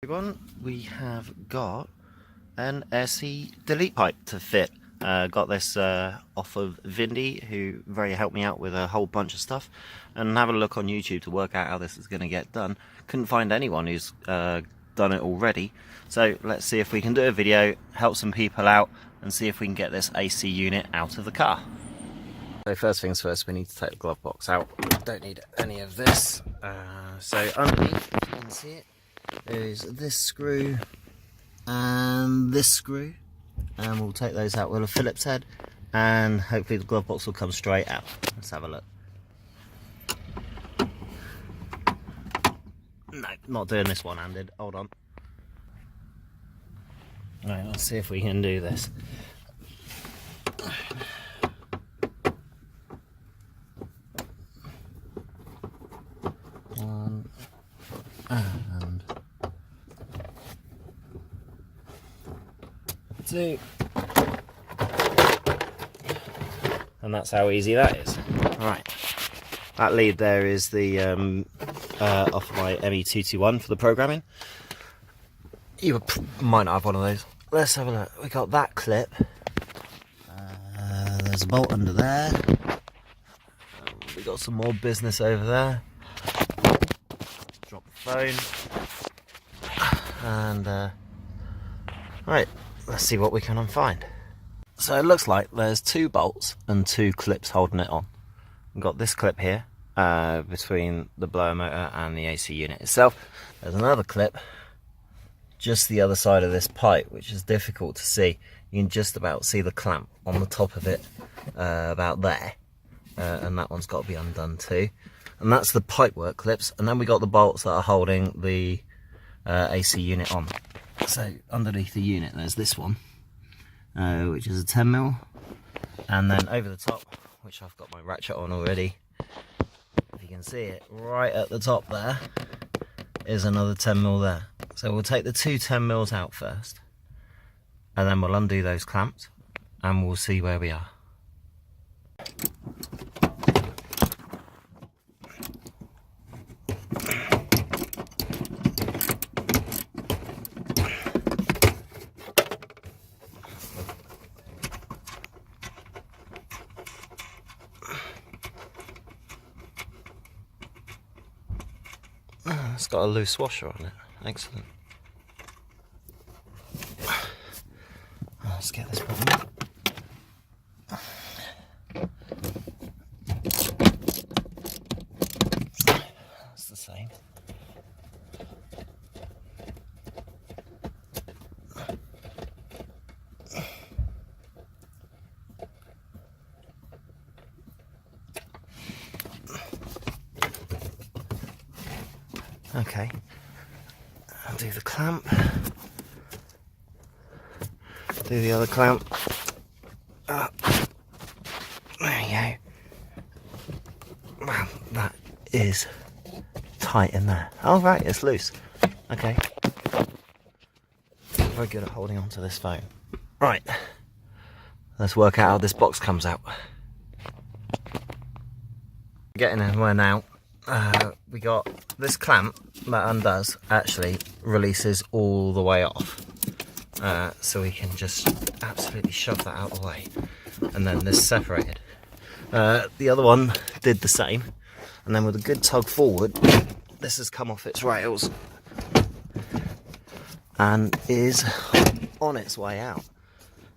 Everyone, we have got an SE delete pipe to fit. Got this off of Vindy, who very helped me out with a whole bunch of stuff, and have a look on YouTube to work out how this is going to get done. Couldn't find anyone who's done it already, so let's see if we can do a video, help some people out, and see if we can get this AC unit out of the car. So first things first, we need to take the glove box out. Don't need any of this. So underneath, if you can see it, is this screw and this screw, and we'll take those out with a Phillips head, and hopefully the glove box will come straight out. Let's have a look. No, not doing this one-handed. Hold on. Right, let's see if we can do this. One and two, and that's how easy that is. Right, that lead there is the off my ME221 for the programming. You might not have one of those. Let's have a look. We got that clip. There's a bolt under there. We got some more business over there. Drop the phone. And right, let's see what we can find. So it looks like there's two bolts and two clips holding it on. We've got this clip here between the blower motor and the AC unit itself. There's another clip just the other side of this pipe, which is difficult to see. You can just about see the clamp on the top of it, about there, and that one's got to be undone too. And that's the pipework clips, and then we got the bolts that are holding the AC unit on. So underneath the unit there's this one, which is a 10mm, and then over the top, which I've got my ratchet on already, if you can see it, right at the top there is another 10mm there. So we'll take the two 10mm out first, and then we'll undo those clamps, and we'll see where we are. It's got a loose washer on it. Excellent. Let's get this button up. That's the same. Okay, I'll do the clamp, do the other clamp. There you go. Wow, that is tight in there. Oh right, it's loose. Okay. Very good at holding on to this phone. Right, let's work out how this box comes out. Getting anywhere now. We got this clamp that undoes, actually releases all the way off, so we can just absolutely shove that out of the way, and then this separated. The other one did the same, and then with a good tug forward, this has come off its rails and is on its way out.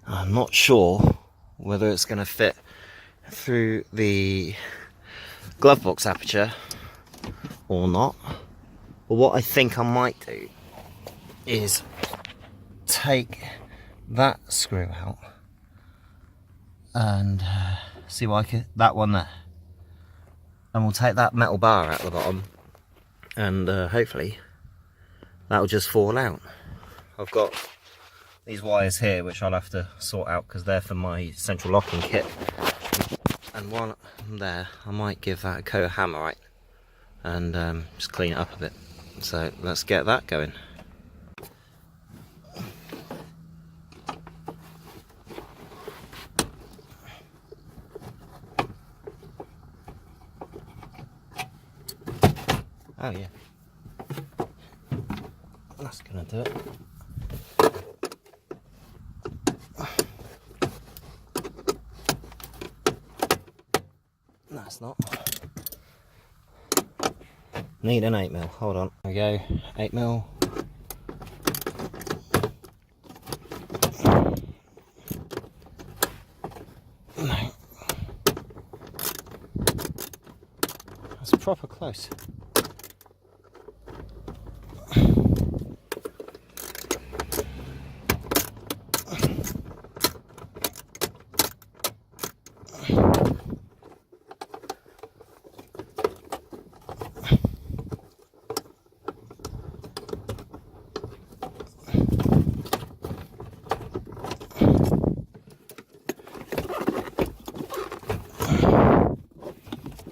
I'm not sure whether it's going to fit through the glove box aperture or not, but what I think I might do is take that screw out and see what I can, that one there, and we'll take that metal bar out the bottom, and hopefully that'll just fall out. I've got these wires here which I'll have to sort out because they're for my central locking kit, and while I'm there I might give that a coat of Hammerite and just clean it up a bit. So let's get that going. Oh yeah, that's good. gonna do it. No, it's not. Need an 8mm. Hold on. There we go. 8mm. No. That's proper close.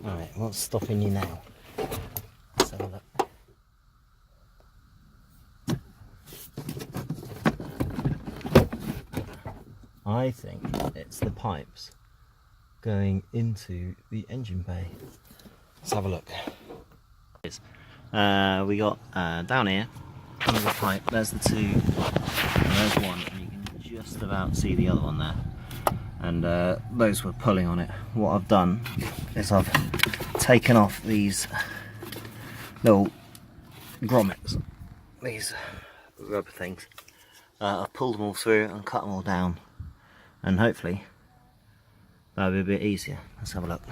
Alright, what's stopping you now? Let's have a look. I think it's the pipes going into the engine bay. Let's have a look. We got down here, under the pipe, there's the two, and there's one, and you can just about see the other one there. And those were pulling on it. What I've done is I've taken off these little grommets, these rubber things. I've pulled them all through and cut them all down, and hopefully that'll be a bit easier. Let's have a look.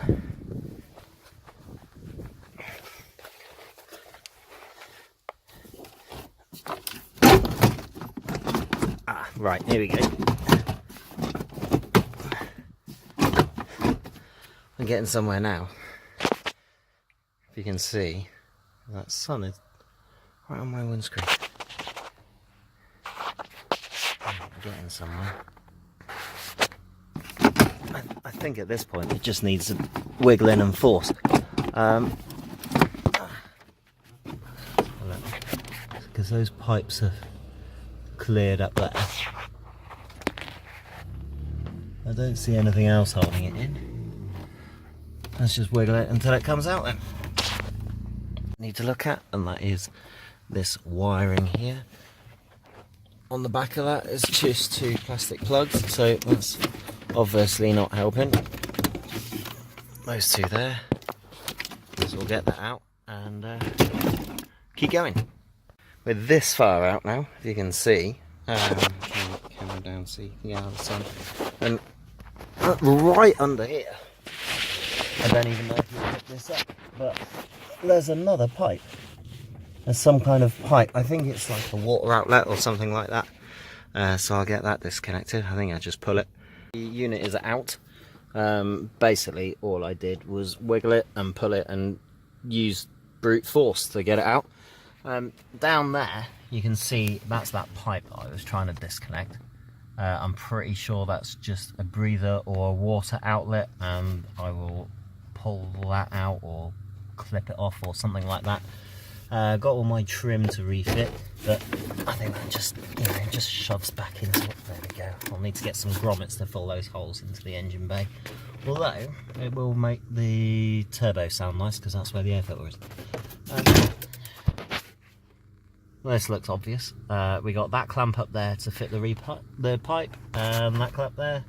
Right, here we go. I'm getting somewhere now. If you can see, that sun is right on my windscreen. I'm getting somewhere. I think at this point it just needs a wiggling and force. Because those pipes are cleared up there. I don't see anything else holding it in. Let's just wiggle it until it comes out then. Need to look at, and that is this wiring here. On the back of that is just two plastic plugs, so that's obviously not helping. Those two there. So we'll get that out and keep going. We're this far out now, if you can see. Camera down so you can get out of the sun. And right under here, I don't even know if you'll pick this up, but there's another pipe. There's some kind of pipe. I think it's like a water outlet or something like that. So I'll get that disconnected. I think I just pull it. The unit is out. Basically, all I did was wiggle it and pull it and use brute force to get it out. Down there, you can see that's that pipe that I was trying to disconnect. I'm pretty sure that's just a breather or a water outlet, and I will pull that out or clip it off or something like that. Got all my trim to refit, but I think that just, just shoves back into it. There we go. I'll need to get some grommets to fill those holes into the engine bay. Although, it will make the turbo sound nice, because that's where the air filter is. This looks obvious. We got that clamp up there to fit the pipe, and that clamp there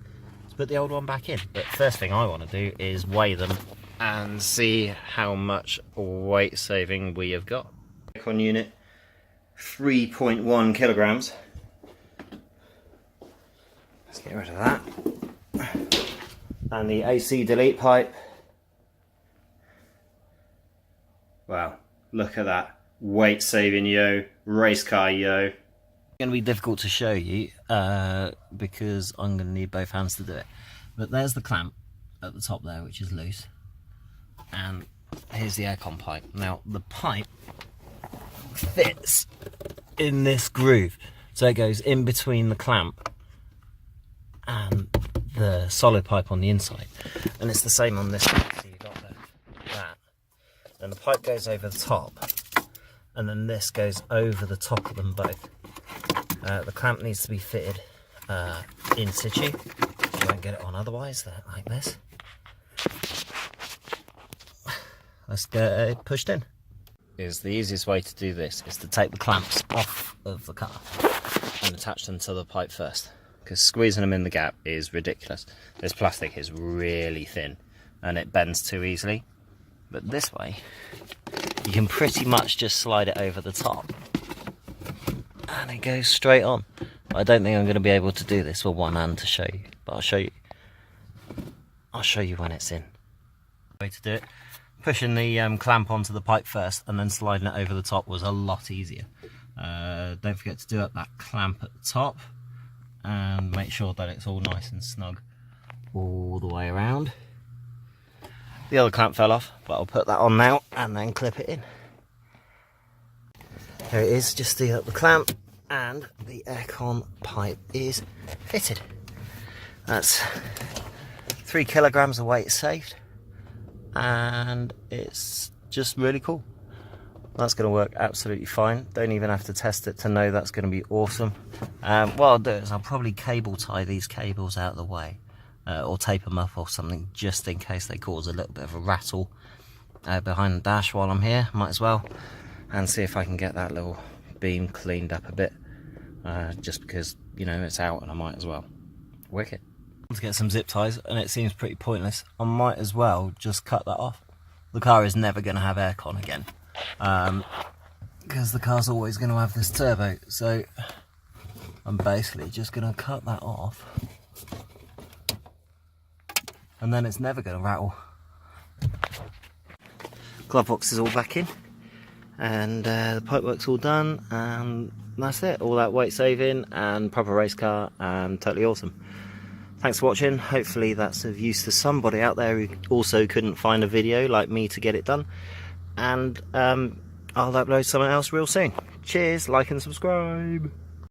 to put the old one back in. But first thing I want to do is weigh them and see how much weight saving we have got. On unit, 3.1 kilograms. Let's get rid of that. And the AC delete pipe. Wow, look at that. Weight saving yo, race car yo. It's going to be difficult to show you because I'm going to need both hands to do it. But there's the clamp at the top there, which is loose. And here's the aircon pipe. Now the pipe fits in this groove, so it goes in between the clamp and the solid pipe on the inside, and it's the same on this one. So you've got that, and the pipe goes over the top, and then this goes over the top of them both. The clamp needs to be fitted in situ. You won't get it on otherwise. They're like this. Let's get it pushed in. Is the easiest way to do this is to take the clamps off of the car and attach them to the pipe first, because squeezing them in the gap is ridiculous. This plastic is really thin and it bends too easily, but this way you can pretty much just slide it over the top and it goes straight on. I don't think I'm going to be able to do this with one hand to show you, but I'll show you when it's in. The way to do it, pushing the clamp onto the pipe first and then sliding it over the top was a lot easier. Don't forget to do up that clamp at the top and make sure that it's all nice and snug all the way around. The other clamp fell off, but I'll put that on now and then clip it in. There it is, just the clamp, and the aircon pipe is fitted. That's 3 kilograms of weight saved, and it's just really cool. That's going to work absolutely fine. Don't even have to test it to know that's going to be awesome. What I'll do is I'll probably cable tie these cables out of the way, or tape them up or something, just in case they cause a little bit of a rattle behind the dash while I'm here. Might as well, and see if I can get that little beam cleaned up a bit, just because, you know, it's out and I might as well. Wicked. To get some zip ties, and it seems pretty pointless. I might as well just cut that off. The car is never going to have aircon again, because the car's always going to have this turbo, so I'm basically just going to cut that off, and then it's never going to rattle. Glove box is all back in, and the pipework's all done, and that's it. All that weight saving and proper race car, and totally awesome. Thanks for watching. Hopefully that's of use to somebody out there who also couldn't find a video like me to get it done, and I'll upload something else real soon. Cheers, like and subscribe.